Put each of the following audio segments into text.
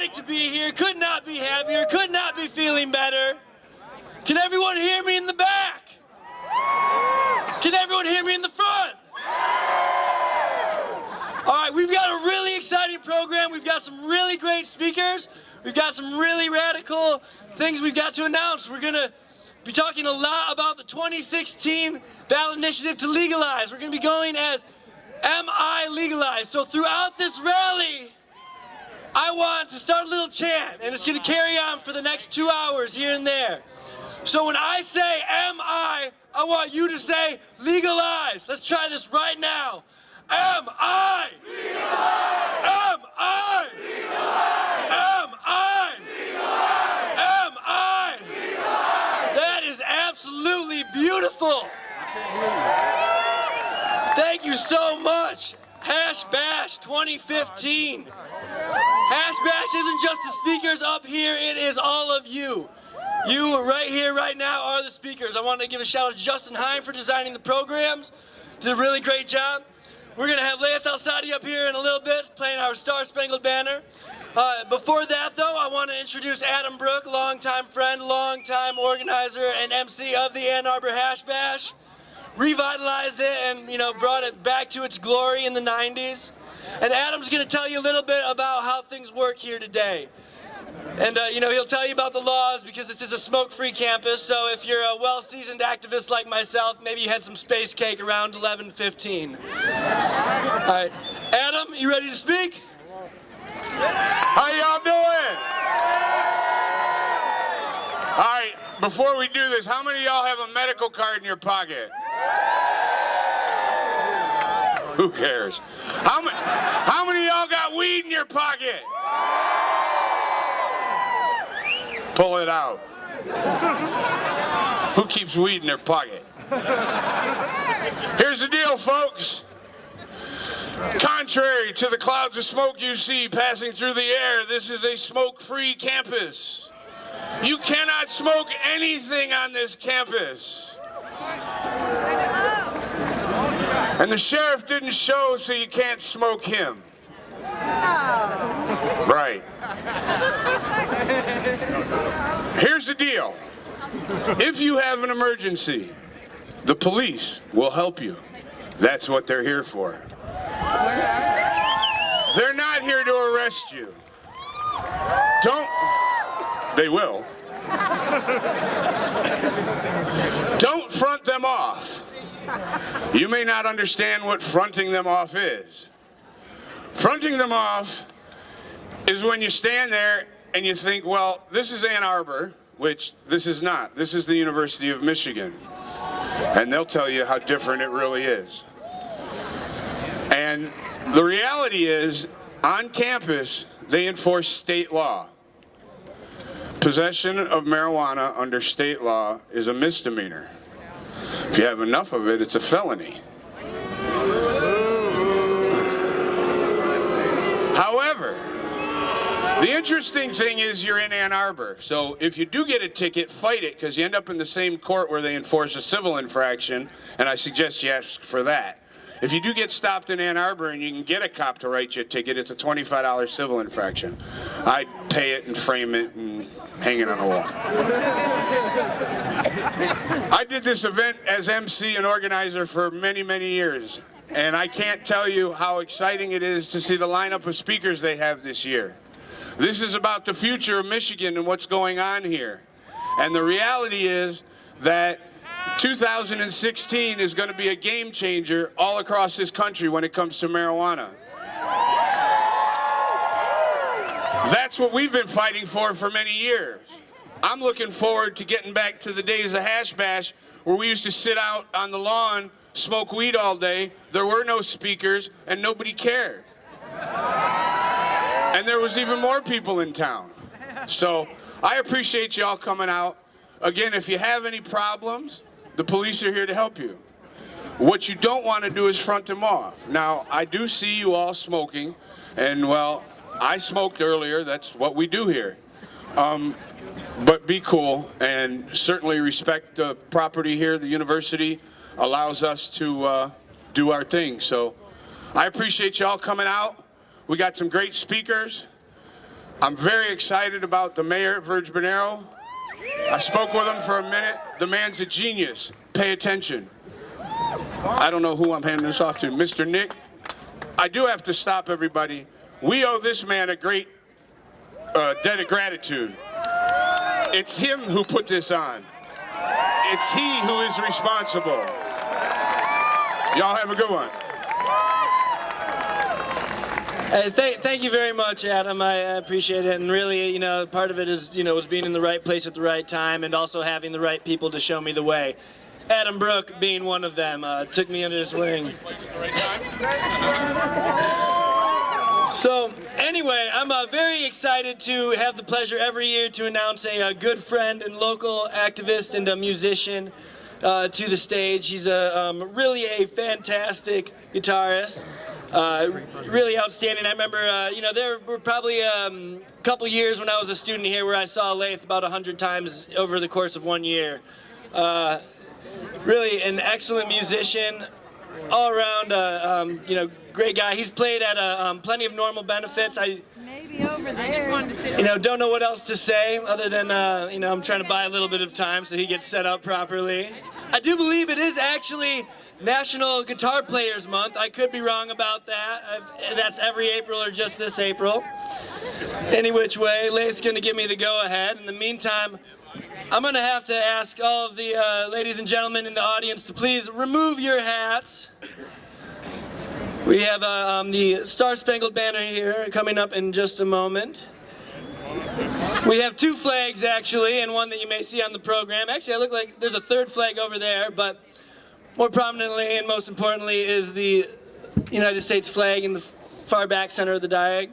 great to be here. Could not be happier. Could not be feeling better. Can everyone hear me in the back? Can everyone hear me in the front? All right, we've got a really exciting program. We've got some really great speakers. We've got some really radical things we've got to announce. We're going to be talking a lot about the 2016 ballot initiative to legalize. We're going to be going as Am I Legalized? So throughout this rally, I want to start a little chant, and it's going to carry on for the next 2 hours here and there. So when I say Am I want you to say legalize. Let's try this right now. Am I legalized? Am I legalized? Am I legalized? Am I legalized? That is absolutely beautiful. Thank you so much. Hash Bash 2015. Hash Bash isn't just the speakers up here, it is all of you. You right here, right now, are the speakers. I want to give a shout out to Justin Hine for designing the programs. Did a really great job. We're going to have Leith Al-Sadi up here in a little bit, playing our Star Spangled Banner. Before that, though, I want to introduce Adam Brook, longtime friend, longtime organizer, and MC of the Ann Arbor Hash Bash. Revitalized it and, brought it back to its glory in the 90s. And Adam's going to tell you a little bit about how things work here today. And, he'll tell you about the laws because this is a smoke-free campus, so if you're a well-seasoned activist like myself, maybe you had some space cake around 11:15. All right. Adam, you ready to speak? How y'all doing? All right, before we do this, how many of y'all have a medical card in your pocket? Who cares? How many of y'all got weed in your pocket? Pull it out. Who keeps weed in their pocket? Here's the deal, folks. Contrary to the clouds of smoke you see passing through the air, this is a smoke-free campus. You cannot smoke anything on this campus. And the sheriff didn't show, so you can't smoke him. Right. Here's the deal. If you have an emergency, the police will help you. That's what they're here for. They're not here to arrest you. They will. Don't front them off. You may not understand what fronting them off is. Fronting them off is when you stand there and you think, well, this is Ann Arbor, which this is not. This is the University of Michigan. And they'll tell you how different it really is. And the reality is, on campus, they enforce state law. Possession of marijuana under state law is a misdemeanor. If you have enough of it, it's a felony. However, the interesting thing is you're in Ann Arbor. So if you do get a ticket, fight it, because you end up in the same court where they enforce a civil infraction, and I suggest you ask for that. If you do get stopped in Ann Arbor and you can get a cop to write you a ticket, it's a $25 civil infraction. I'd pay it and frame it and hang it on the wall. I did this event as MC and organizer for many, many years. And I can't tell you how exciting it is to see the lineup of speakers they have this year. This is about the future of Michigan and what's going on here. And the reality is that 2016 is going to be a game changer all across this country when it comes to marijuana. That's what we've been fighting for many years. I'm looking forward to getting back to the days of Hash Bash where we used to sit out on the lawn, smoke weed all day, there were no speakers, and nobody cared. And there was even more people in town. So I appreciate y'all coming out. Again, if you have any problems, the police are here to help you. What you don't want to do is front them off. Now, I do see you all smoking, and well, I smoked earlier, that's what we do here. But be cool and certainly respect the property here. The university allows us to do our thing. So I appreciate y'all coming out. We got some great speakers. I'm very excited about the mayor of Virgin Bonero. I spoke with him for a minute. The man's a genius. Pay attention. I don't know who I'm handing this off to. Mr. Nick, I do have to stop everybody. We owe this man a great debt of gratitude. It's him who put this on. It's he who is responsible. Y'all have a good one. Thank you very much, Adam. I appreciate it. And really, part of it is, was being in the right place at the right time and also having the right people to show me the way. Adam Brooke being one of them, took me under his wing. So anyway, I'm very excited to have the pleasure every year to announce a good friend and local activist and a musician to the stage. He's really a fantastic guitarist, really outstanding. I remember, there were probably a couple years when I was a student here where I saw Laith about 100 times over the course of 1 year. Really an excellent musician, all around, great guy. He's played at plenty of normal benefits. Maybe over there. I just wanted to say. Don't know what else to say other than, I'm trying to buy a little bit of time so he gets set up properly. I do believe it is actually National Guitar Players Month. I could be wrong about that. That's every April or just this April. Any which way, Laith's going to give me the go-ahead. In the meantime, I'm going to have to ask all of the ladies and gentlemen in the audience to please remove your hats. We have the Star-Spangled Banner here coming up in just a moment. We have 2 flags, actually, and one that you may see on the program. Actually, I look like there's a 3rd flag over there, but more prominently and most importantly is the United States flag in the far back center of the diag.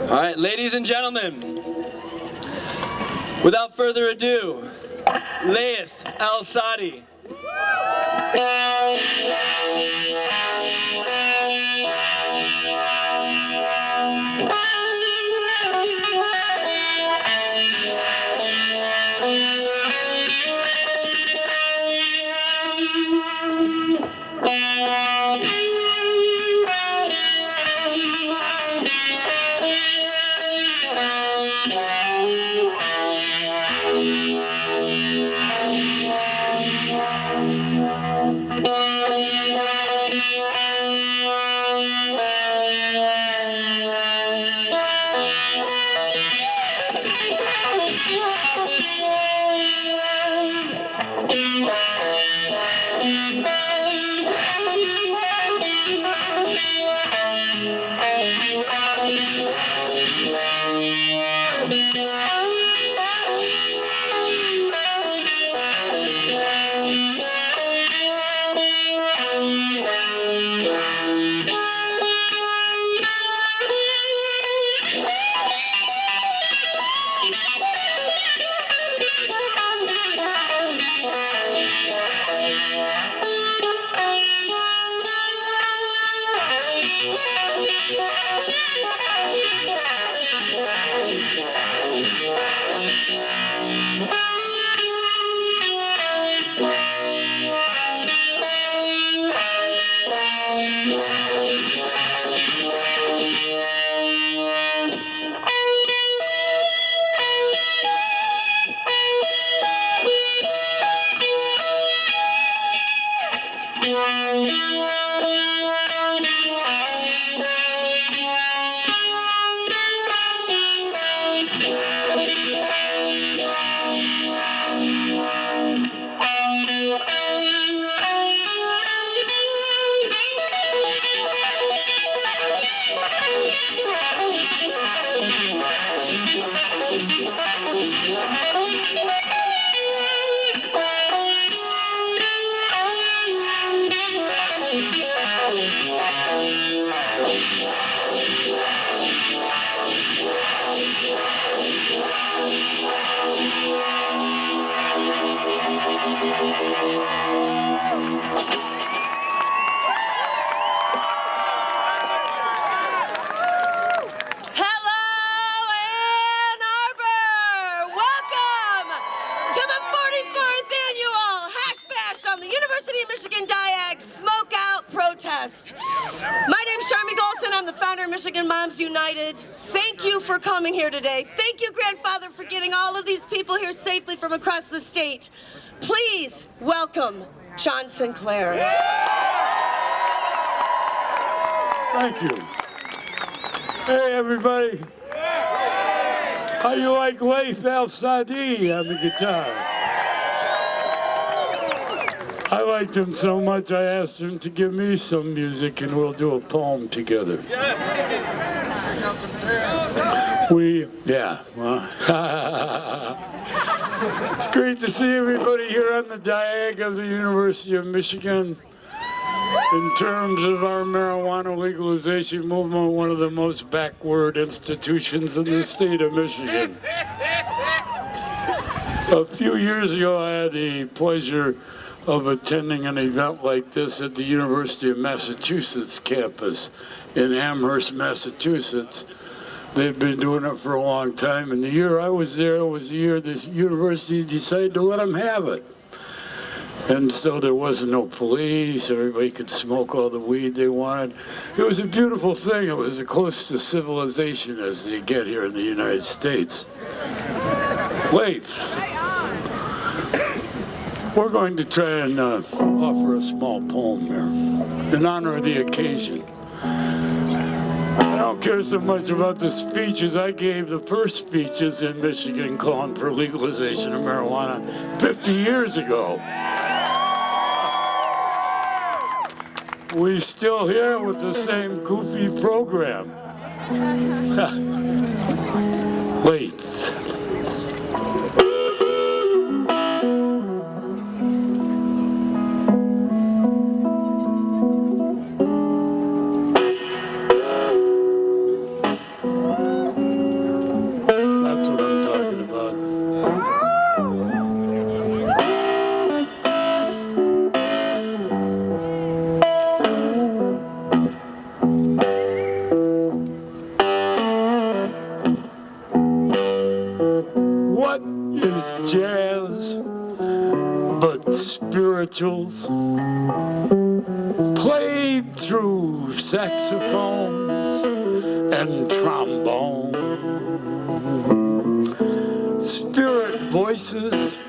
All right, ladies and gentlemen, without further ado, Laith Al-Sadi. To the 44th annual Hash Bash on the University of Michigan Diag Smoke Out Protest. My name's Charmy Golson. I'm the founder of Michigan Moms United. Thank you for coming here today. Thank you, Grandfather, for getting all of these people here safely from across the state. Please welcome John Sinclair. Thank you. Hey, everybody. How you like Leif Al-Sadi on the guitar? I liked him so much, I asked him to give me some music and we'll do a poem together. Yes. It's great to see everybody here on the Diag of the University of Michigan. In terms of our marijuana legalization movement, one of the most backward institutions in the state of Michigan. A few years ago, I had the pleasure of attending an event like this at the University of Massachusetts campus in Amherst, Massachusetts. They've been doing it for a long time, and the year I was there was the year this university decided to let them have it. And so there wasn't no police, everybody could smoke all the weed they wanted. It was a beautiful thing. It was as close to civilization as they get here in the United States. Leif, we're going to try and offer a small poem here in honor of the occasion. I don't care so much about the speeches. I gave the first speeches in Michigan calling for legalization of marijuana 50 years ago. We still here with the same goofy program. Wait. That's what I'm talking about. What is jazz but spirituals played through saxophones and trombone? Spirit voices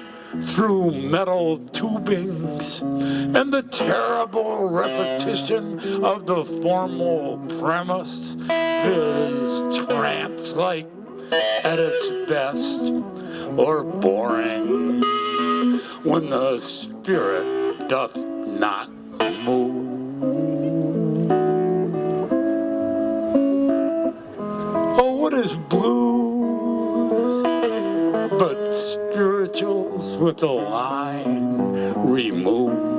through metal tubings and the terrible repetition of the formal premise is trance-like at its best, or boring when the spirit doth not move. Oh, what is blues but spirituals with a line removed?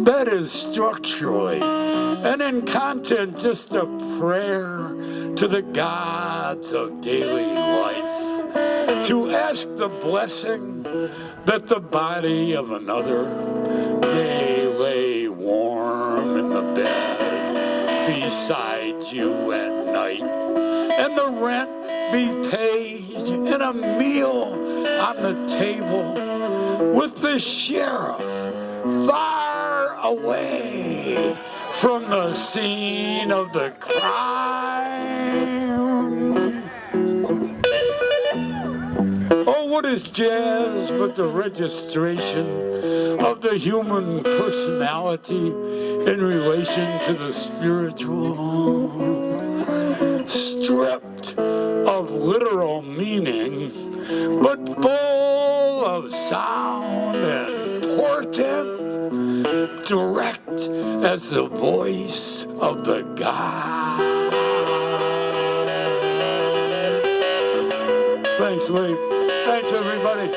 That is structurally and in content just a prayer to the gods of daily life, to ask the blessing that the body of another may lay warm in the bed beside you at night, and the rent be paid and a meal on the table with the sheriff far away from the scene of the crime. Oh, what is jazz but the registration of the human personality in relation to the spiritual? Stripped of literal meaning, but full of sound and portent, direct as the voice of the God. Thanks, Lee. Thanks, everybody.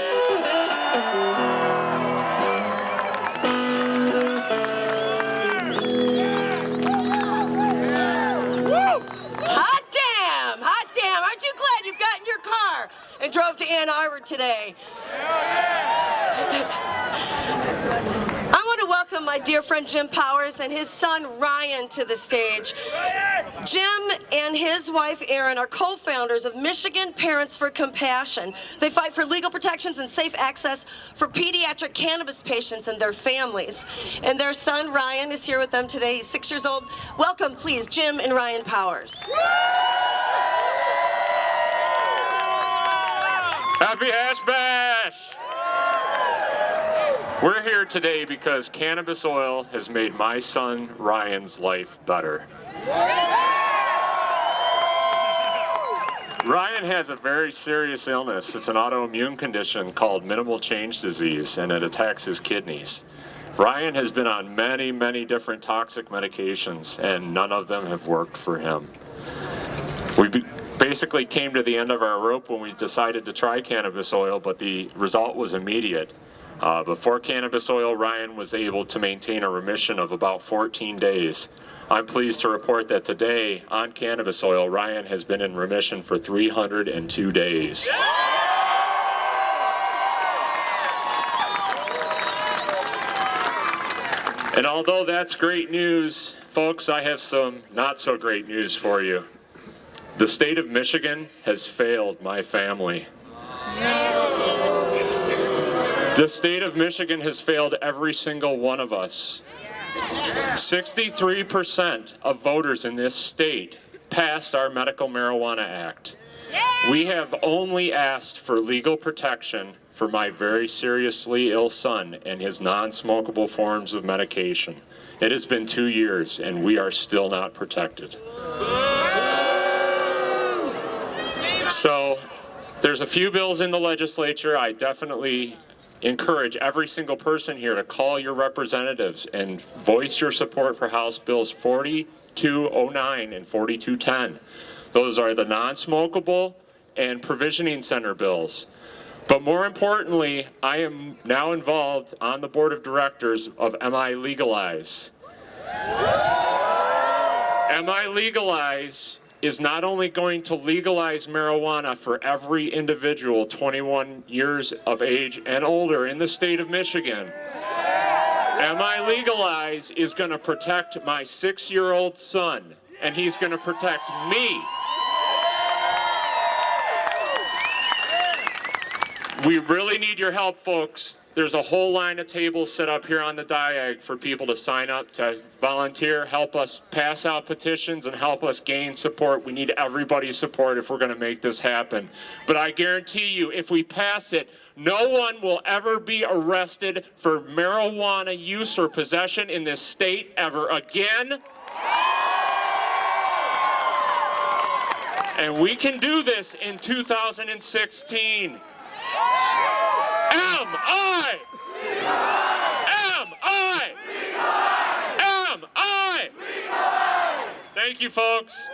Hot damn. Aren't you glad you got in your car and drove to Ann Arbor today? I want to welcome my dear friend Jim Powers and his son Ryan to the stage. Jim and his wife Erin are co-founders of Michigan Parents for Compassion. They fight for legal protections and safe access for pediatric cannabis patients and their families. And their son Ryan is here with them today. He's 6 years old. Welcome, please, Jim and Ryan Powers. Happy Hash Bash! We're here today because cannabis oil has made my son Ryan's life better. Ryan has a very serious illness. It's an autoimmune condition called minimal change disease, and it attacks his kidneys. Ryan has been on many, many different toxic medications, and none of them have worked for him. We basically came to the end of our rope when we decided to try cannabis oil, but the result was immediate. Before cannabis oil, Ryan was able to maintain a remission of about 14 days. I'm pleased to report that today, on cannabis oil, Ryan has been in remission for 302 days. And although that's great news, folks, I have some not so great news for you. The state of Michigan has failed my family. The state of Michigan has failed every single one of us. 63% of voters in this state passed our Medical Marijuana Act. We have only asked for legal protection for my very seriously ill son and his non-smokable forms of medication. It has been 2 years and we are still not protected. So there's a few bills in the legislature. I definitely encourage every single person here to call your representatives and voice your support for House Bills 4209 and 4210. Those are the non-smokable and provisioning center bills. But more importantly, I am now involved on the board of directors of MI Legalize. MI Legalize is not only going to legalize marijuana for every individual 21 years of age and older in the state of Michigan. MI Legalize is going to protect my 6-year-old son, and he's going to protect me. We really need your help, folks. There's a whole line of tables set up here on the diag for people to sign up, to volunteer, help us pass out petitions, and help us gain support. We need everybody's support if we're going to make this happen. But I guarantee you, if we pass it, no one will ever be arrested for marijuana use or possession in this state ever again. And we can do this in 2016. M.I. M.I. M.I. Thank you, folks.